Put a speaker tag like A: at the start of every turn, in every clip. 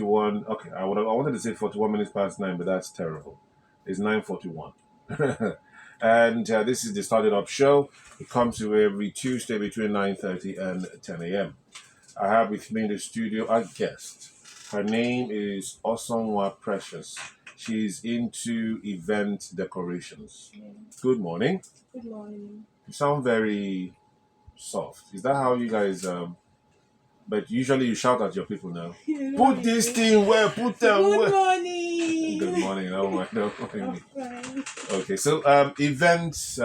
A: 9:41. Okay, I wanted to say 41 minutes past 9, but that's terrible. It's 9:41. And this is the Started Up show. It comes to you every Tuesday between 9:30 and 10 a.m. I have with me in the studio a guest. Her name is Osonwa Precious. She's into event decorations. Good morning.
B: Good morning.
A: You sound very soft. Is that how you guys but usually you shout at your people now. Put this thing where, put them
B: Good
A: where.
B: morning.
A: Good morning. Oh my no.
B: I'm fine.
A: Okay, so events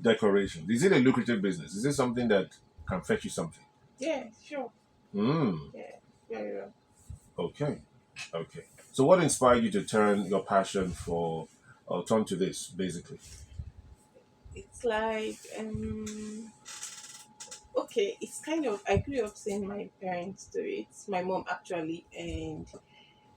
A: decoration. Is it a lucrative business? Is it something that can fetch you something?
B: Yeah, sure.
A: Mm.
B: Yeah, very well.
A: Okay. Okay. So what inspired you to turn your passion for or turn to this basically?
B: It's like okay, it's kind of I grew up seeing my parents do it. My mom actually, and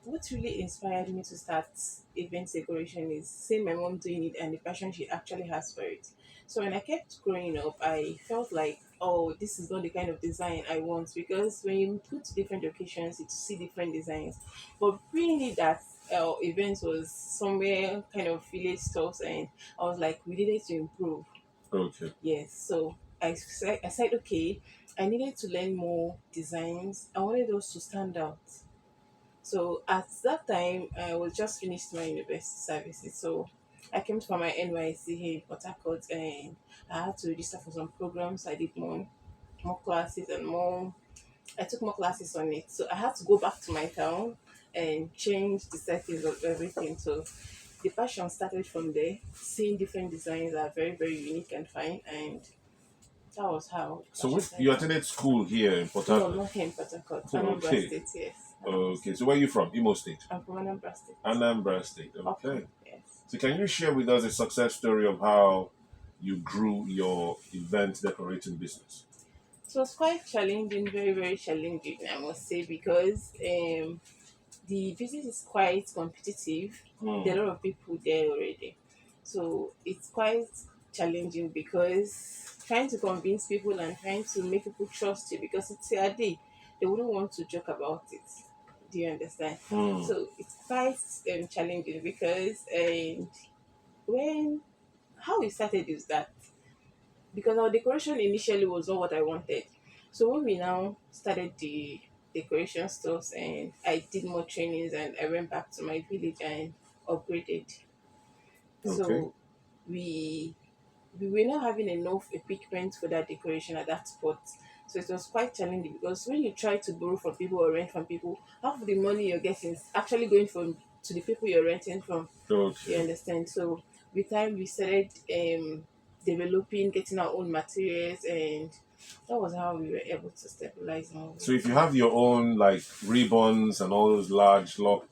B: what really inspired me to start event decoration is seeing my mom doing it and the passion she actually has for it. So when I kept growing up, I felt like, oh, this is not the kind of design I want, because when you go to different occasions, you see different designs. But really, that event was somewhere kind of village stuff, and I was like, we needed to improve.
A: Okay.
B: Yes, so I said, okay, I needed to learn more designs. I wanted us to stand out. So at that time, I was just finished my university services. So I came for my NYC here in Port Harcourt, and I had to register for some programs. I did more classes and more. I took more classes on it. So I had to go back to my town and change the settings of everything. So the passion started from there. Seeing different designs are very, very unique and fine, and that was how the
A: So
B: passion
A: you
B: started.
A: attended school here in Port
B: No,
A: Harcourt?
B: not here in Port Harcourt. Anambra
A: Okay.
B: State, yes. Anambra
A: Okay.
B: State.
A: So where are you from? Imo State.
B: I'm from Anambra State.
A: Anambra State.
B: Okay,
A: Okay.
B: yes.
A: So can you share with us a success story of how you grew your event decorating business?
B: It was quite challenging, very, very challenging, I must say, because the business is quite competitive. There
A: Hmm.
B: are a lot of people there already. So it's quite challenging because trying to convince people and trying to make people trust you, because it's their day. They wouldn't want to joke about it. Do you understand?
A: Hmm.
B: So it's quite challenging because when how it started is that because our decoration initially was not what I wanted. So when we now started the decoration stores and I did more trainings and I went back to my village and upgraded.
A: Okay.
B: So we we were not having enough equipment for that decoration at that spot. So it was quite challenging because when you try to borrow from people or rent from people, half of the money you're getting is actually going from to the people you're renting from. You
A: Okay.
B: understand? So with time we started developing, getting our own materials, and that was how we were able to stabilize more
A: So
B: with
A: if you have your own like ribbons and all those large lock,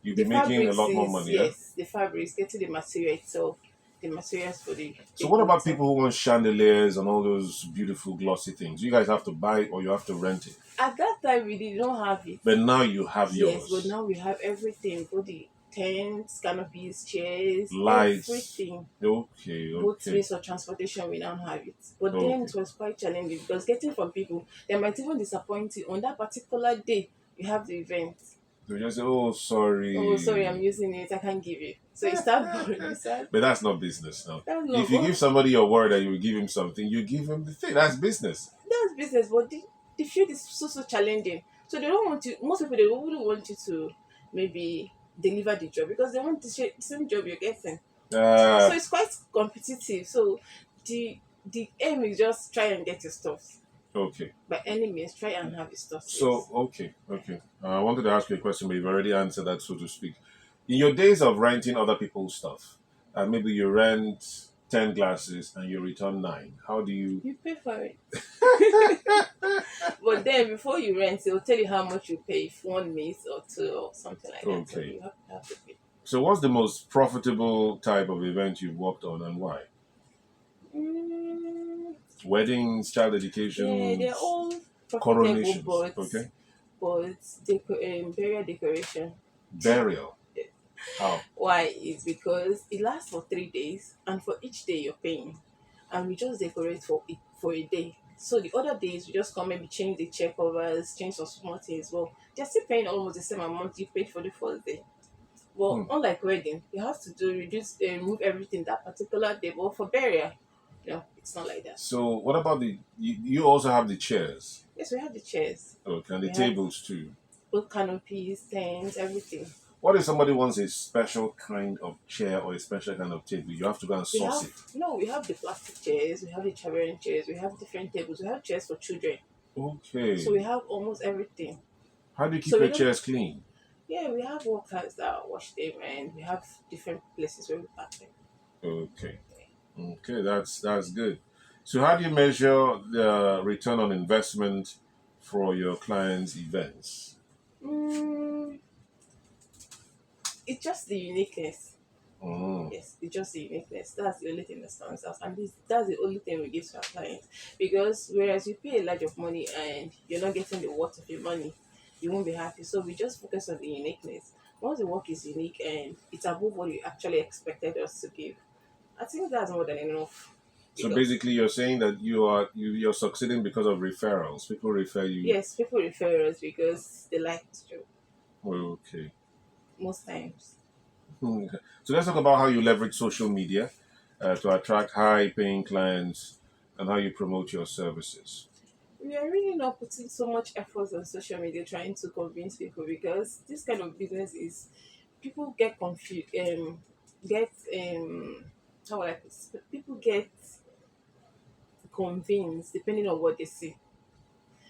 A: you'll
B: the
A: be making a
B: fabrics
A: lot more
B: is
A: money, yeah?
B: yes, the fabrics, getting the material itself, the materials for
A: So
B: the
A: what about
B: goods.
A: people who want chandeliers and all those beautiful glossy things? You guys have to buy or you have to rent it.
B: At that time we did not have it.
A: But now you have
B: Yes, but
A: yours.
B: now we have everything, both the tents, canopies, chairs,
A: Lights.
B: everything.
A: Okay,
B: Both
A: okay,
B: means of transportation, we now have it. But then
A: okay.
B: it was quite challenging because getting from people, they might even disappoint you on that particular day you have the event.
A: So you just say, oh,
B: Oh, sorry, I'm
A: sorry.
B: using it. I can't give it. So you start borrowing. You start.
A: But that's not business now.
B: That's
A: If
B: not.
A: you give somebody your word that you will give him something, you give him the thing. That's business.
B: That's business, but the field is so challenging. So they don't want you. Most people they wouldn't want you to maybe deliver the job because they want the same job you're getting. So
A: Uh,
B: it's quite competitive. So the aim is just try and get your stuff.
A: okay.
B: By any means, try and have your stuff
A: So,
B: sales.
A: okay, okay. I wanted to ask you a question, but you've already answered that, so to speak. In your days of renting other people's stuff, maybe you rent 10 glasses and you return 9. How do you?
B: You pay for it. But then before you rent, they'll tell you how much you pay if one miss or two or something like that. So
A: Okay.
B: you have to pay.
A: So, what's the most profitable type of event you've worked on and why?
B: Mm,
A: Weddings, child
B: yeah, they're
A: dedications,
B: all profitable,
A: coronations. Okay.
B: but burial decoration.
A: Burial. How?
B: Why? Is because it lasts for 3 days, and for each day you're paying, and we just decorate for it for a day. So the other days we just come, maybe change the chair covers, change some small things. Well, they're still paying almost the same amount you paid for the first day. Well,
A: Hmm.
B: unlike wedding, you have to do reduce remove everything that particular day. But for burial, it's not like that.
A: So what about you also have the chairs?
B: Yes, we have the chairs,
A: Okay, and the
B: we have
A: tables too.
B: both canopies, tents, everything.
A: What if somebody wants a special kind of chair or a special kind of table? You have to go and
B: We
A: source
B: have
A: it.
B: no, we have the plastic chairs, we have the traveling chairs, we have different tables, we have chairs for children. So
A: Okay.
B: we have almost everything.
A: How do you keep
B: So we
A: your
B: don't.
A: chairs clean?
B: Yeah, we have workers that wash them, and we have different places where we park them.
A: Okay. Okay, that's good. So how do you measure the return on investment for your clients' events?
B: Mm, it's just the uniqueness.
A: Mm.
B: Yes, it's just the uniqueness. That's the only thing that stands out, and that's the only thing we give to our clients. Because whereas you pay a lot of money and you're not getting the worth of your money, you won't be happy. So we just focus on the uniqueness. Once the work is unique and it's above what you actually expected us to give, I think that's more than enough.
A: So
B: Because
A: basically, you're saying that you're succeeding because of referrals. People refer you.
B: yes, people refer us because they like the job
A: Okay.
B: most times.
A: Okay. So let's talk about how you leverage social media to attract high-paying clients and how you promote your services.
B: We are really not putting so much effort on social media trying to convince people because this kind of business is people get confused get how would I put this? People get convinced depending on what they see.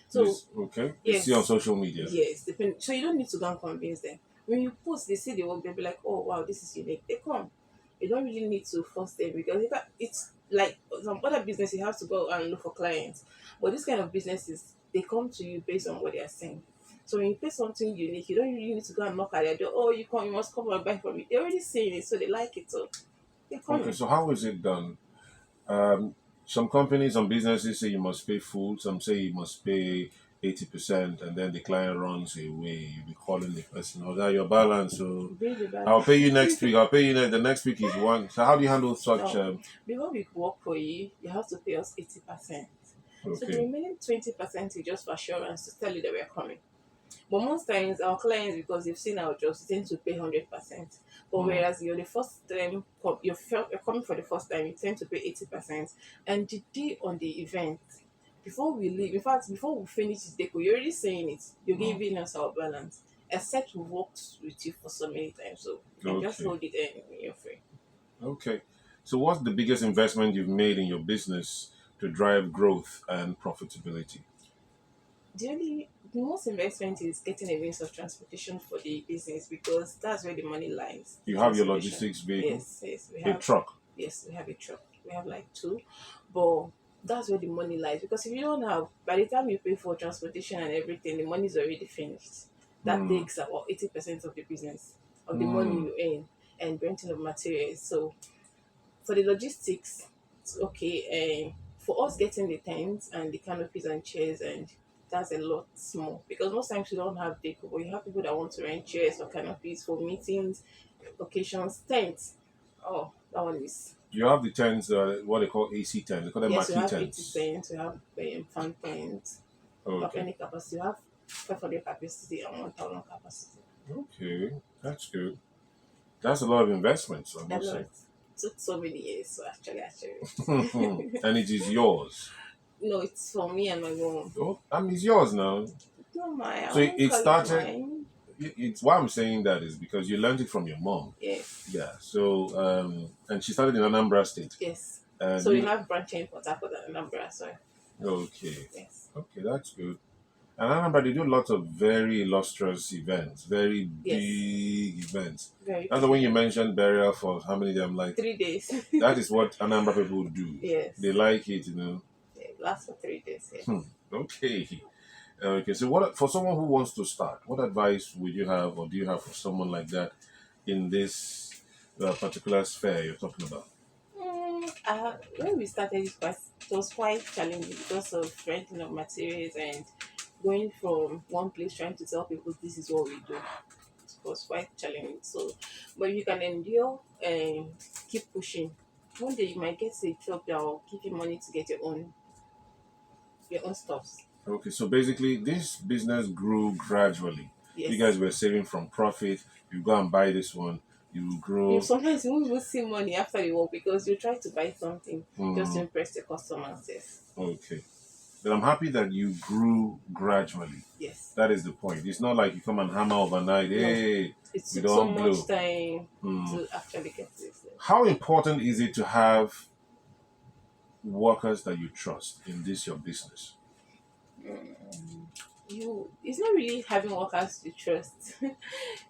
B: So
A: This okay? They see on
B: yes,
A: social media.
B: yes, depend, so you don't need to go and convince them. When you post, they see the work, they'll be like, oh wow, this is unique. They come. You don't really need to force them because it's like some other business you have to go and look for clients. But this kind of businesses, they come to you based on what they are saying. So when you pay something unique, you don't really need to go and knock at their door. Oh, you must come and buy from me. They're already saying it, so they like it. So they're
A: Okay,
B: coming.
A: so how is it done? Um, some companies, some businesses say you must pay full. Some say you must pay 80%, and then the client runs away. You be calling the person, "Oh, that your balance. So
B: Bring the bag.
A: I'll pay you next week. I'll pay you next. The next week is one." So how do you handle such?
B: No, before we work for you, you have to pay us 80%. So the
A: Okay.
B: remaining 20% is just for assurance to tell you that we are coming. But most times our clients, because they've seen our jobs, tend to pay 100%. But
A: Mm.
B: whereas you're the first time, you're coming for the first time, you tend to pay 80%. And the day on the event, before we leave, in fact, before we finish the deco, you're already saying it. You're
A: Mm.
B: giving us our balance. Except we worked with you for so many times, so you can just
A: Okay.
B: hold it and you're free.
A: Okay. So what's the biggest investment you've made in your business to drive growth and profitability?
B: The most investment is getting a means of transportation for the business because that's where the money lies. The
A: You have your
B: transportation.
A: logistics vehicle,
B: Yes, we
A: a
B: have.
A: truck.
B: Yes, we have a truck. We have like two, but that's where the money lies because if you don't have, by the time you pay for transportation and everything, the money is already finished. That
A: Mm.
B: takes about 80% of the business of the money
A: Mm.
B: you earn and renting of materials. So for the logistics, it's okay. And for us getting the tents and the canopies and chairs, and that's a lot more because most times you don't have decor, but you have people that want to rent chairs or canopies for meetings, occasions, tents. Oh, that one is.
A: You have the tents, what they call AC tents. They call them
B: Yes, we
A: marquee
B: have 80
A: tents.
B: tents, we have fan tents of
A: Okay.
B: any capacity. We have 500 capacity and 1,000 capacity.
A: Okay. That's good. That's a lot of investments, I
B: A
A: must
B: lot.
A: say.
B: It took so many years to actually.
A: And it is yours.
B: No, it's for me and my mom.
A: Oh, I mean, it's yours now.
B: Not mine. I
A: So
B: won't
A: it
B: call it
A: started.
B: mine.
A: It's why I'm saying that is because you learned it from your mom.
B: Yes,
A: Yeah. So and she started in Anambra State,
B: yes.
A: and
B: So we
A: you.
B: have branch in Port Harcourt and Anambra. So
A: Okay.
B: yes,
A: Okay, that's good. And I remember they do lots of very illustrious events, very
B: yes,
A: big events.
B: very
A: That's the
B: big
A: one you
B: event.
A: mentioned, burial for how many of them like.
B: 3 days.
A: That is what Anambra people do. They
B: Yes,
A: like it.
B: it lasts for 3 days.
A: Hmm.
B: Yes.
A: Okay. Okay. So, what for someone who wants to start? What advice would you have, or do you have for someone like that in this particular sphere you're talking about?
B: When we started, it was quite challenging because of renting of materials and going from one place trying to tell people this is what we do. It was quite challenging. So, but you can endure and keep pushing. One day you might get a job that will give you money to get your own. your own stuffs.
A: Okay, so basically, this business grew gradually. You
B: Yes.
A: guys were saving from profit. You go and buy this one. You
B: You
A: grow.
B: sometimes you won't even see money after you work because you try to buy something just to
A: Mm,
B: impress the customers. Yes.
A: okay, but I'm happy that you grew gradually.
B: Yes.
A: That is the point. It's not like you come and hammer overnight.
B: No.
A: Hey,
B: It
A: we
B: took so
A: don't
B: much
A: blow.
B: time
A: Mm.
B: to actually get this.
A: How important is it to have workers that you trust in this your business?
B: Mm. You it's not really having workers to trust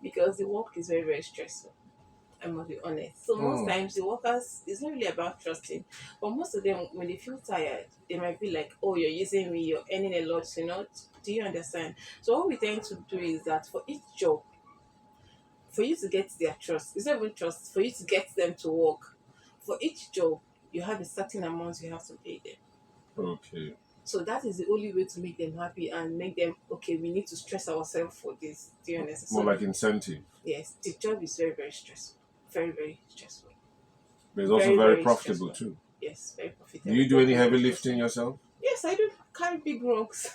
B: because the work is very, very stressful. I must be honest. So most
A: Mm,
B: times the workers it's not really about trusting. But most of them when they feel tired, they might be like, oh, you're using me, you're earning a lot, Do you understand? So what we tend to do is that for each job, for you to get their trust, it's not even trust, for you to get them to work, for each job, you have a certain amount you have to pay them.
A: okay.
B: So that is the only way to make them happy and make them okay. We need to stress ourselves for this. Do you understand?
A: More
B: So
A: like incentive.
B: yes, the job is very, very stressful. Very, very stressful.
A: But it's also
B: Very,
A: very
B: very
A: profitable
B: stressful.
A: too.
B: Yes, very
A: Do
B: profitable,
A: you do
B: but
A: any
B: very,
A: heavy
B: very
A: lifting
B: stressful.
A: yourself?
B: Yes, I do carry big rugs.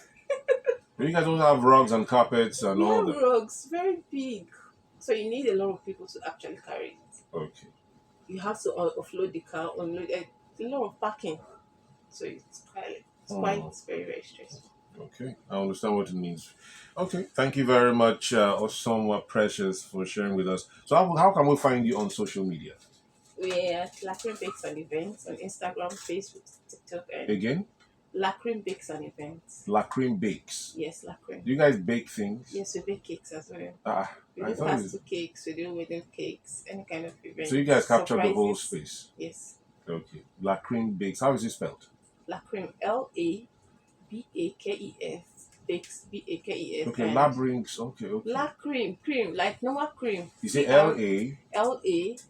A: Do you guys also have rugs and carpets and
B: We
A: all
B: have
A: that?
B: rugs, very big. So you need a lot of people to actually carry it.
A: Okay.
B: You have to offload the car, unload it, a lot of parking. So it's quite
A: Mm,
B: very, very stressful.
A: okay. I understand what it means. Okay. Thank you very much, Osomwa Precious, for sharing with us. So, how can we find you on social media?
B: We're at Lacrim Bakes and Events on Instagram, Facebook, TikTok, and
A: Again,
B: Lacrim Bakes and Events.
A: Lacrim Bakes.
B: Yes, Lacrim.
A: Do you guys bake things?
B: Yes, we bake cakes as well.
A: Ah,
B: We
A: I
B: do
A: thought it.
B: pastel cakes, we do wedding cakes, any kind of
A: So you
B: events,
A: guys captured the whole
B: surprises.
A: space.
B: Yes,
A: Okay. Lacrim Bakes. How is it spelled?
B: Lacrim, Labakes, Bakes, Bakes,
A: Okay,
B: and
A: Labrinks. Okay, okay.
B: Lacrim, cream, like normal cream,
A: You say LA.
B: Lacrema.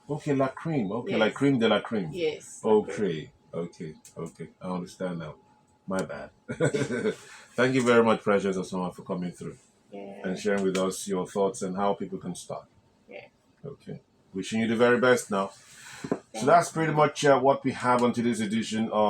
A: Okay, la cream. Okay, like
B: Yes,
A: cream de la cream.
B: yes, Lacrim.
A: Okay, okay, okay. I understand now. My bad. Thank you very much, Precious Osama, for coming through and
B: Yeah,
A: sharing with us your thoughts and how people can start.
B: yeah.
A: Okay. Wishing you the very best now. So
B: Thank
A: that's pretty
B: you.
A: much what we have on today's edition of